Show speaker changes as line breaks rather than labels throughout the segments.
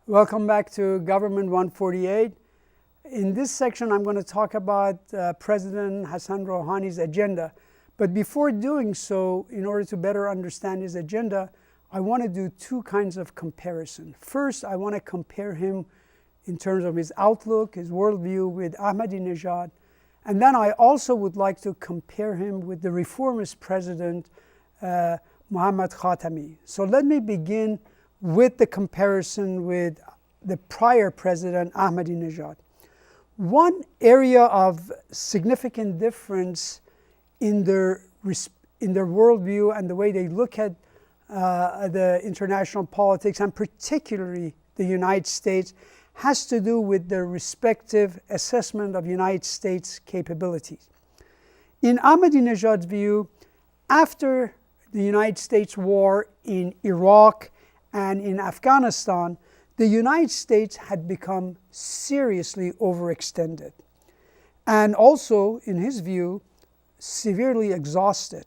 Welcome back to Government 148. In this section, I'm going to talk about President Hassan Rouhani's agenda. But before doing so, in order to better understand his agenda, I want to do two kinds of comparison. First, I want to compare him in terms of his outlook, his worldview with Ahmadinejad. And then I also would like to compare him with the reformist president, Muhammad Khatami. So let me begin with the comparison with the prior president, Ahmadinejad. One area of significant difference in their worldview and the way they look at the international politics, and particularly the United States, has to do with their respective assessment of United States capabilities. In Ahmadinejad's view, after the United States war in Iraq and in Afghanistan, the United States had become seriously overextended and also, in his view, severely exhausted.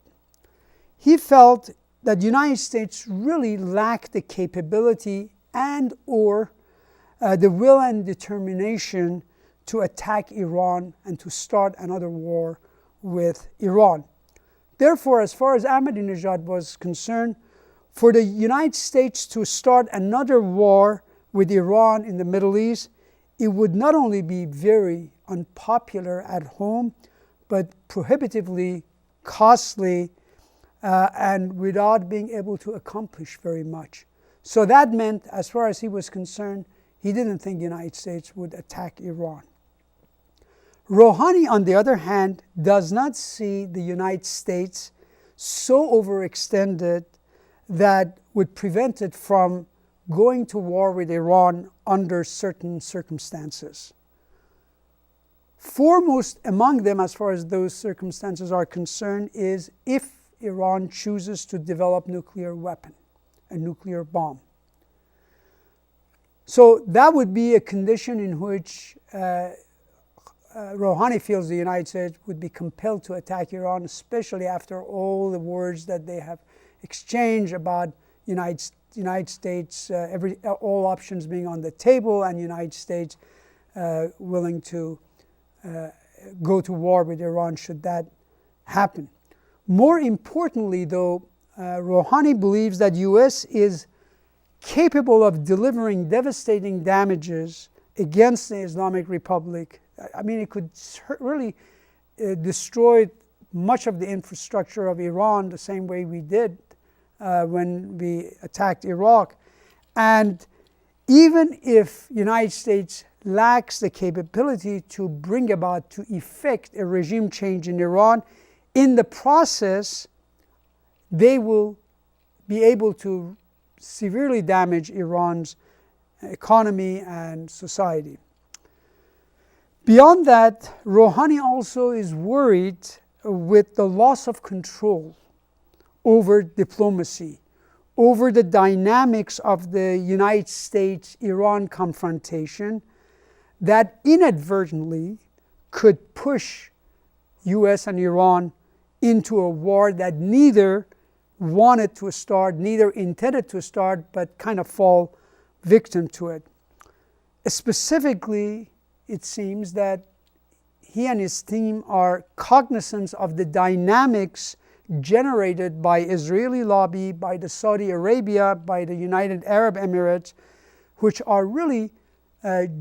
He felt that the United States really lacked the capability and or the will and determination to attack Iran and to start another war with Iran. Therefore, as far as Ahmadinejad was concerned, for the United States to start another war with Iran in the Middle East, it would not only be very unpopular at home, but prohibitively costly and without being able to accomplish very much. So that meant, as far as he was concerned, he didn't think the United States would attack Iran. Rouhani, on the other hand, does not see the United States so overextended that would prevent it from going to war with Iran under certain circumstances. Foremost among them, as far as those circumstances are concerned, is if Iran chooses to develop nuclear weapon, a nuclear bomb. So that would be a condition in which Rouhani feels the United States would be compelled to attack Iran, especially after all the words that they have exchanged about United States, all options being on the table, and United States willing to go to war with Iran should that happen. More importantly, though, Rouhani believes that U.S. is capable of delivering devastating damages against the Islamic Republic. I mean, it could really destroy much of the infrastructure of Iran the same way we did when we attacked Iraq. And even if the United States lacks the capability to bring about, to effect a regime change in Iran, in the process, they will be able to severely damage Iran's economy and society. Beyond that, Rouhani also is worried with the loss of control over diplomacy, over the dynamics of the United States-Iran confrontation that inadvertently could push U.S. and Iran into a war that neither wanted to start, neither intended to start, but kind of fall victim to it. Specifically, it seems that he and his team are cognizant of the dynamics generated by Israeli lobby, by the Saudi Arabia, by the United Arab Emirates, which are really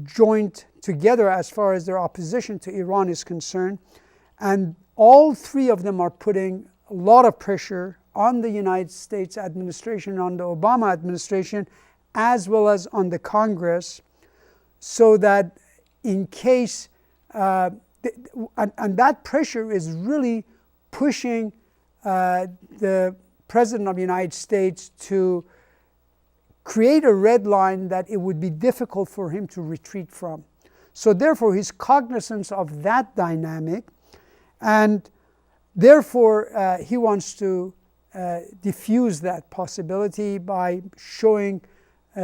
joined together as far as their opposition to Iran is concerned. And all three of them are putting a lot of pressure on the United States administration, on the Obama administration, as well as on the Congress, so that in case, and that pressure is really pushing the President of the United States to create a red line that it would be difficult for him to retreat from. So therefore, he's cognizant of that dynamic, and therefore he wants to diffuse that possibility by showing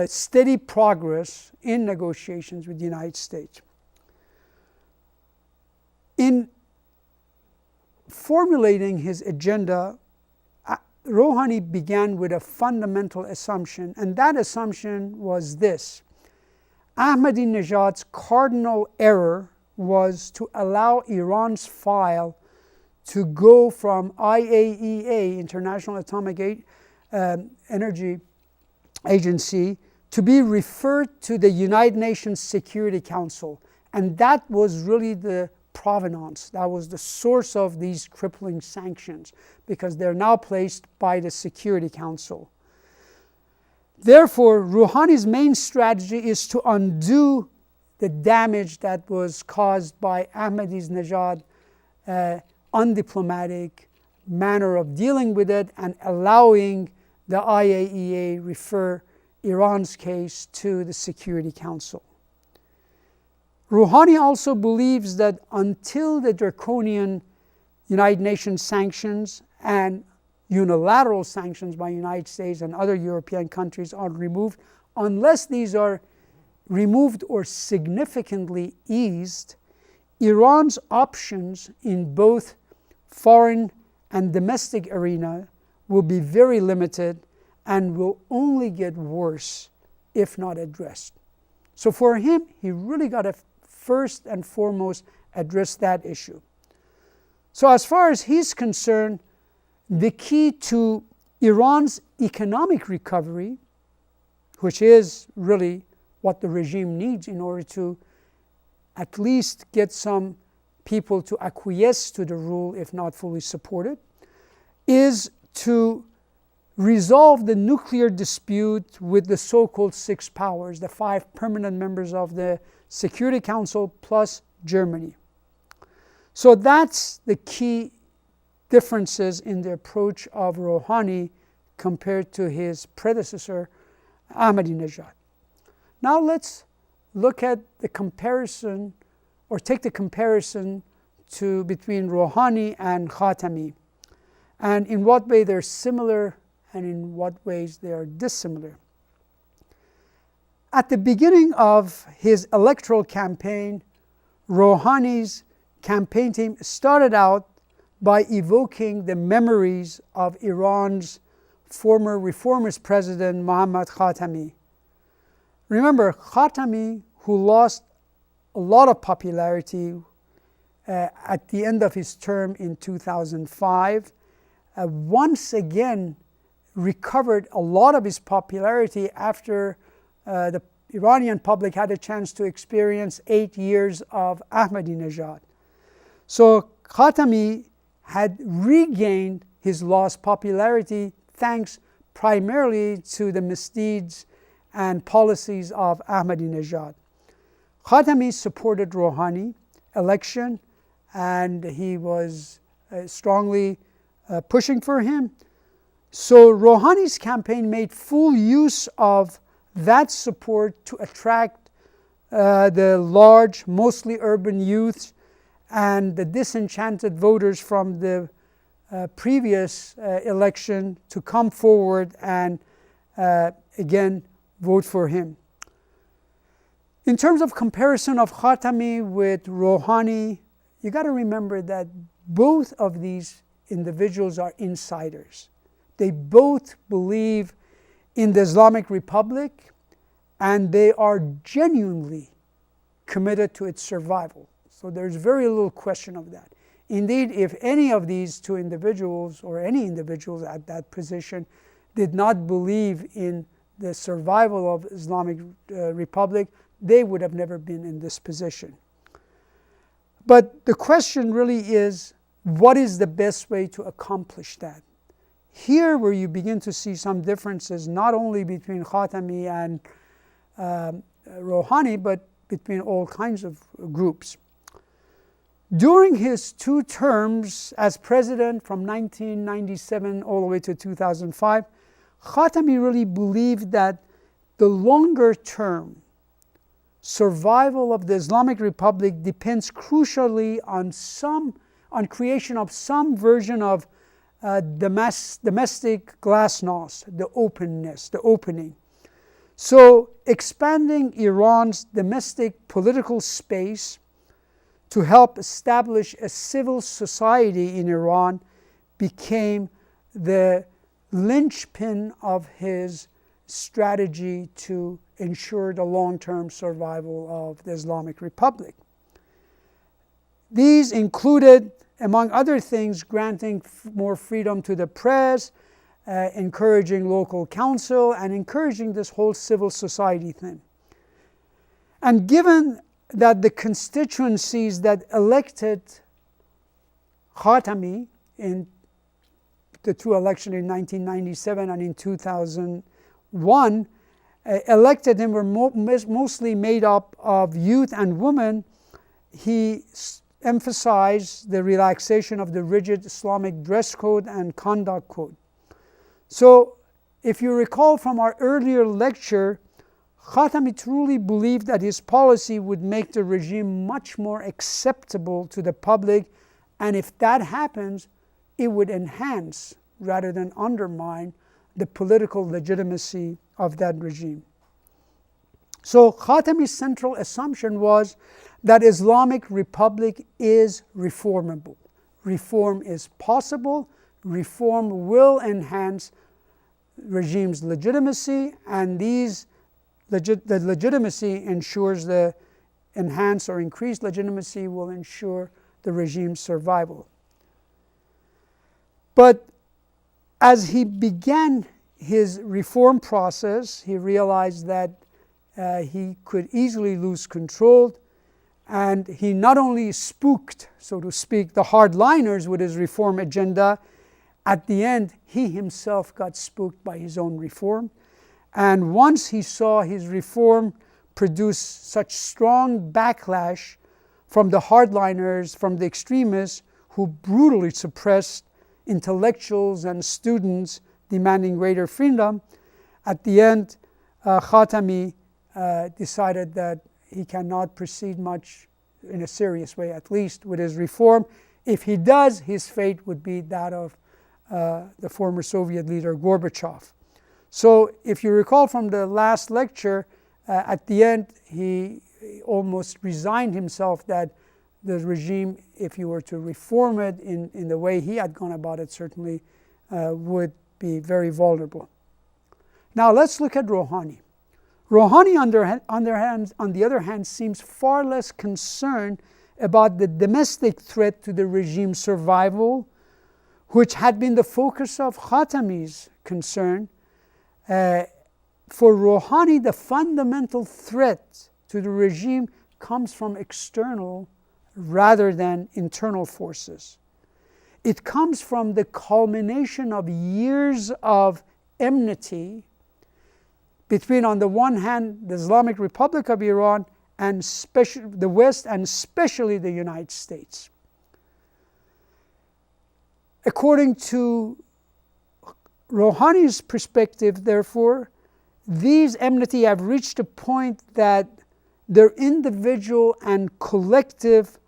steady progress in negotiations with the United States. In formulating his agenda, Rouhani began with a fundamental assumption, and that assumption was this: Ahmadinejad's cardinal error was to allow Iran's file to go from IAEA, International Atomic Energy Agency, to be referred to the United Nations Security Council. And that was really the provenance, that was the source of these crippling sanctions, because they're now placed by the Security Council. Therefore, Rouhani's main strategy is to undo the damage that was caused by Ahmadinejad's undiplomatic manner of dealing with it and allowing the IAEA refer Iran's case to the Security Council. Rouhani also believes that until the draconian United Nations sanctions and unilateral sanctions by the United States and other European countries are removed, unless these are removed or significantly eased, Iran's options in both foreign and domestic arena will be very limited and will only get worse if not addressed. So for him, he really got to first and foremost address that issue. So as far as he's concerned, the key to Iran's economic recovery, which is really what the regime needs in order to at least get some people to acquiesce to the rule, if not fully support it, is to resolve the nuclear dispute with the so-called six powers, the 5 permanent members of the Security Council plus Germany. So that's the key differences in the approach of Rouhani compared to his predecessor, Ahmadinejad. Now let's look at the comparison, or take the comparison between Rouhani and Khatami, and in what way they're similar and in what ways they are dissimilar. At the beginning of his electoral campaign, Rouhani's campaign team started out by evoking the memories of Iran's former reformist president, Mohammad Khatami. Remember, Khatami, who lost a lot of popularity at the end of his term in 2005, once again recovered a lot of his popularity after the Iranian public had a chance to experience 8 years of Ahmadinejad. So Khatami had regained his lost popularity thanks primarily to the misdeeds and policies of Ahmadinejad. Khatami supported Rouhani election, and he was strongly pushing for him. So Rouhani's campaign made full use of that support to attract the large, mostly urban youth and the disenchanted voters from the previous election to come forward and again vote for him. In terms of comparison of Khatami with Rouhani, you got to remember that both of these individuals are insiders. They both believe in the Islamic Republic, and they are genuinely committed to its survival. So there's very little question of that. Indeed, if any of these two individuals, or any individuals at that position, did not believe in the survival of Islamic Republic, they would have never been in this position. But the question really is, what is the best way to accomplish that? Here where you begin to see some differences, not only between Khatami and Rouhani, but between all kinds of groups. During his 2 terms as president from 1997 all the way to 2005, Khatami really believed that the longer term survival of the Islamic Republic depends crucially on creation of some version of domestic glasnost, the openness, the opening. So expanding Iran's domestic political space to help establish a civil society in Iran became the linchpin of his strategy to ensure the long-term survival of the Islamic Republic. These included, among other things, granting more freedom to the press, encouraging local council, and encouraging this whole civil society thing. And given that the constituencies that elected Khatami in the two elections in 1997 and in 2001, elected him were mostly made up of youth and women, he emphasized the relaxation of the rigid Islamic dress code and conduct code. So, if you recall from our earlier lecture, Khatami truly believed that his policy would make the regime much more acceptable to the public, and if that happens, it would enhance rather than undermine the political legitimacy of that regime. So Khatami's central assumption was that Islamic Republic is reformable. Reform is possible. Reform will enhance regime's legitimacy, and the legitimacy ensures the enhanced or increased legitimacy will ensure the regime's survival. But as he began his reform process, he realized that he could easily lose control, and he not only spooked, so to speak, the hardliners with his reform agenda. At the end, he himself got spooked by his own reform. And once he saw his reform produce such strong backlash from the hardliners, from the extremists who brutally suppressed intellectuals and students demanding greater freedom, at the end, Khatami decided that he cannot proceed much in a serious way, at least with his reform. If he does, his fate would be that of the former Soviet leader Gorbachev. So if you recall from the last lecture, at the end he almost resigned himself that the regime, if you were to reform it in the way he had gone about it, certainly would be very vulnerable. Now let's look at Rouhani. Rouhani, on the other hand, seems far less concerned about the domestic threat to the regime's survival, which had been the focus of Khatami's concern. For Rouhani, the fundamental threat to the regime comes from external rather than internal forces. It comes from the culmination of years of enmity between, on the one hand, the Islamic Republic of Iran and the West, and especially the United States. According to Rouhani's perspective, therefore, these enmity have reached a point that their individual and collective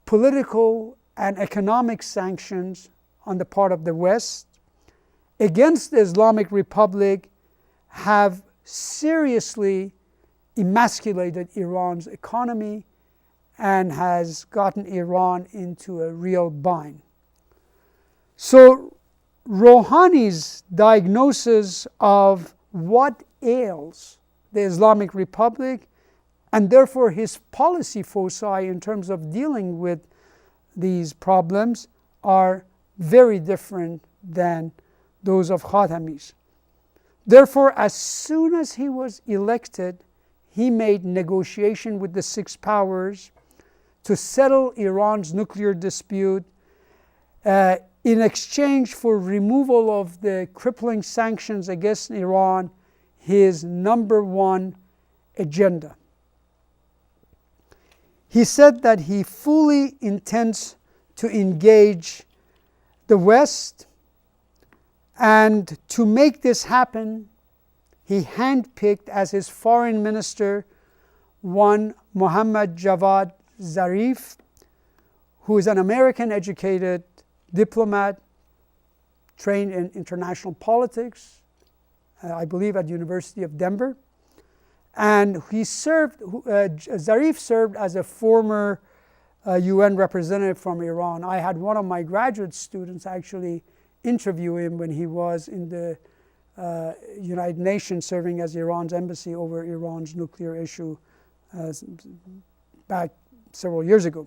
political and economic sanctions on the part of the West against the Islamic Republic have seriously emasculated Iran's economy and has gotten Iran into a real bind. So Rouhani's diagnosis of what ails the Islamic Republic, and therefore his policy foci in terms of dealing with these problems, are very different than those of Khatami's. Therefore, as soon as he was elected, he made negotiation with the six powers to settle Iran's nuclear dispute in exchange for removal of the crippling sanctions against Iran, his number one agenda. He said that he fully intends to engage the West, and to make this happen, he handpicked as his foreign minister one Mohammad Javad Zarif, who is an American-educated diplomat trained in international politics, I believe at the University of Denver. And Zarif served as a former UN representative from Iran. I had one of my graduate students actually interview him when he was in the United Nations, serving as Iran's embassy over Iran's nuclear issue back several years ago.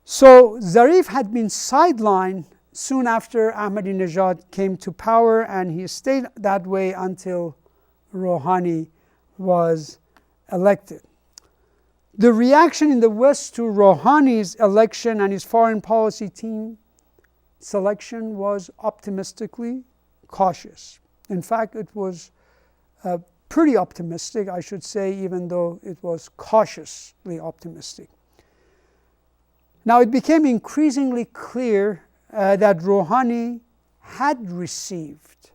So Zarif had been sidelined soon after Ahmadinejad came to power, and he stayed that way until Rouhani was elected. The reaction in the West to Rouhani's election and his foreign policy team selection was optimistically cautious. In fact, it was pretty optimistic, I should say, even though it was cautiously optimistic. Now, it became increasingly clear that Rouhani had received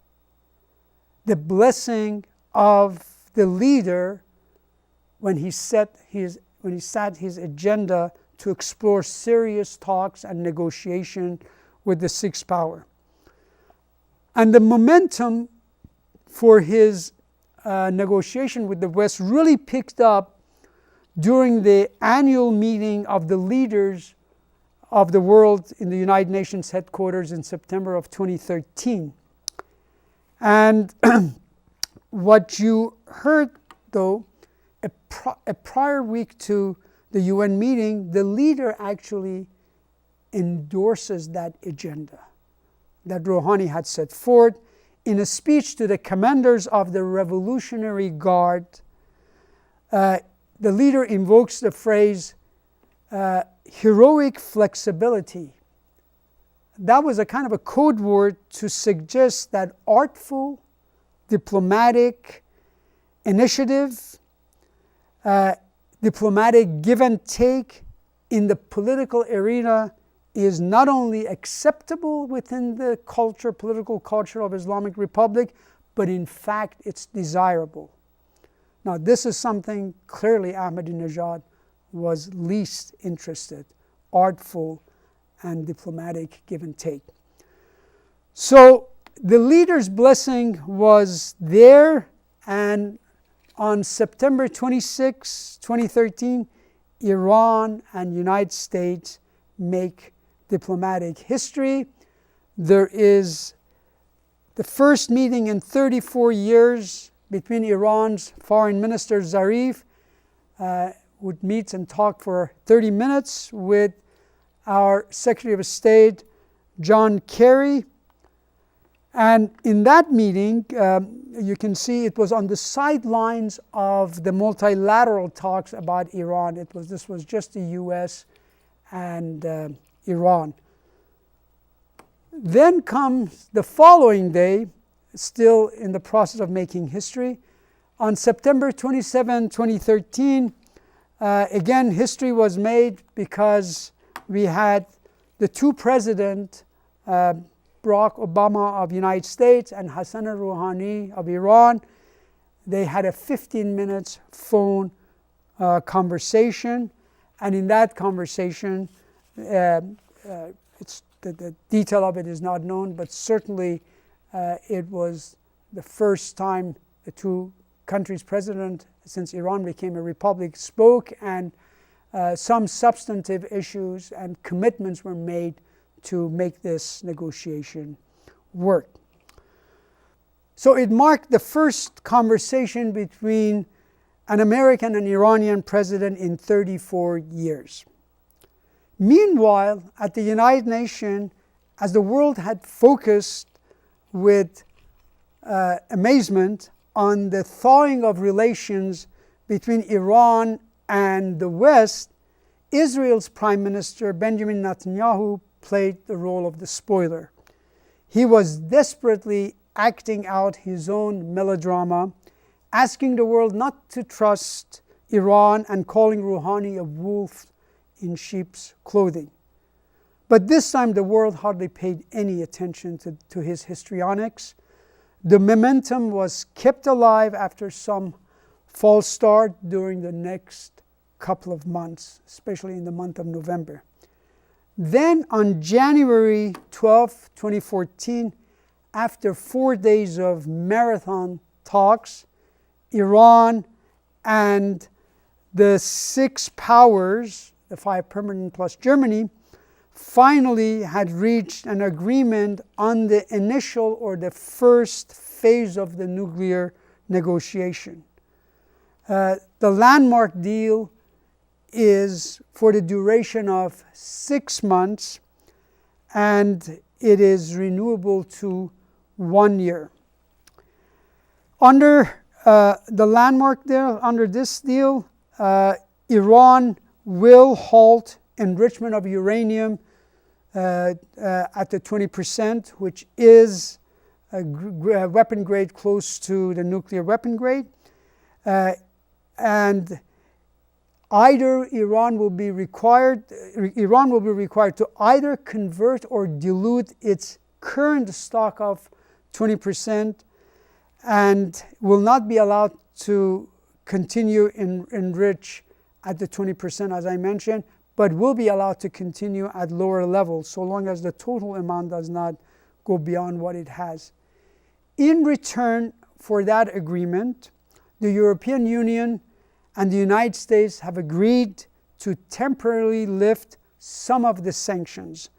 the blessing of the leader when he set his agenda to explore serious talks and negotiation with the Sixth Power. And the momentum for his negotiation with the West really picked up during the annual meeting of the leaders of the world in the United Nations headquarters in September of 2013. And what you heard, though, a prior week to the UN meeting, the leader actually endorses that agenda that Rouhani had set forth in a speech to the commanders of the Revolutionary Guard. The leader invokes the phrase heroic flexibility. That was a kind of a code word to suggest that artful diplomatic initiative, diplomatic give and take in the political arena is not only acceptable within the political culture of Islamic Republic, but in fact it's desirable. Now, this is something clearly Ahmadinejad was least interested, artful and diplomatic give and take. So the leader's blessing was there, and on September 26, 2013, Iran and United States make diplomatic history. There is the first meeting in 34 years between Iran's foreign minister Zarif, would meet and talk for 30 minutes with our Secretary of State, John Kerry. And in that meeting, you can see it was on the sidelines of the multilateral talks about Iran. This was just the US and Iran. Then comes the following day, still in the process of making history. On September 27, 2013, again, history was made because we had the two presidents, Barack Obama of the United States and Hassan Rouhani of Iran. They had a 15-minute phone conversation, and in that conversation, the detail of it is not known, but certainly it was the first time the two countries' president, since Iran became a republic, spoke, and some substantive issues and commitments were made to make this negotiation work. So it marked the first conversation between an American and Iranian president in 34 years. Meanwhile, at the United Nations, as the world had focused with amazement on the thawing of relations between Iran and the West, Israel's Prime Minister Benjamin Netanyahu played the role of the spoiler. He was desperately acting out his own melodrama, asking the world not to trust Iran and calling Rouhani a wolf in sheep's clothing. But this time the world hardly paid any attention to his histrionics. The momentum was kept alive after some false start during the next couple of months, especially in the month of November. Then on January 12, 2014, after 4 days of marathon talks, Iran and the six powers, the five permanent plus Germany, finally had reached an agreement on the initial or the first phase of the nuclear negotiation. The landmark deal is for the duration of 6 months, and it is renewable to 1 year. Under the landmark deal, under this deal, Iran will halt enrichment of uranium at the 20%, which is a weapon grade close to the nuclear weapon grade. And either Iran will be required to either convert or dilute its current stock of 20% and will not be allowed to continue enrich at the 20%, as I mentioned, but will be allowed to continue at lower levels so long as the total amount does not go beyond what it has. In return for that agreement, the European Union and the United States have agreed to temporarily lift some of the sanctions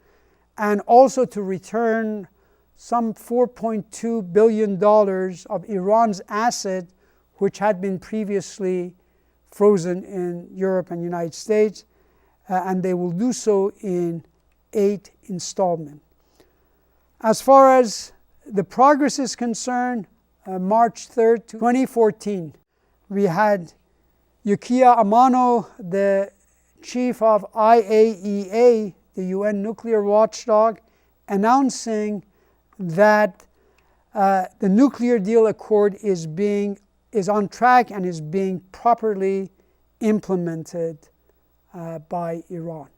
and also to return some $4.2 billion of Iran's assets, which had been previously frozen in Europe and United States, and they will do so in 8 installments. As far as the progress is concerned, March 3rd, 2014, we had Yukiya Amano, the chief of IAEA, the UN nuclear watchdog, announcing that the nuclear deal accord is on track and is being properly implemented by Iran.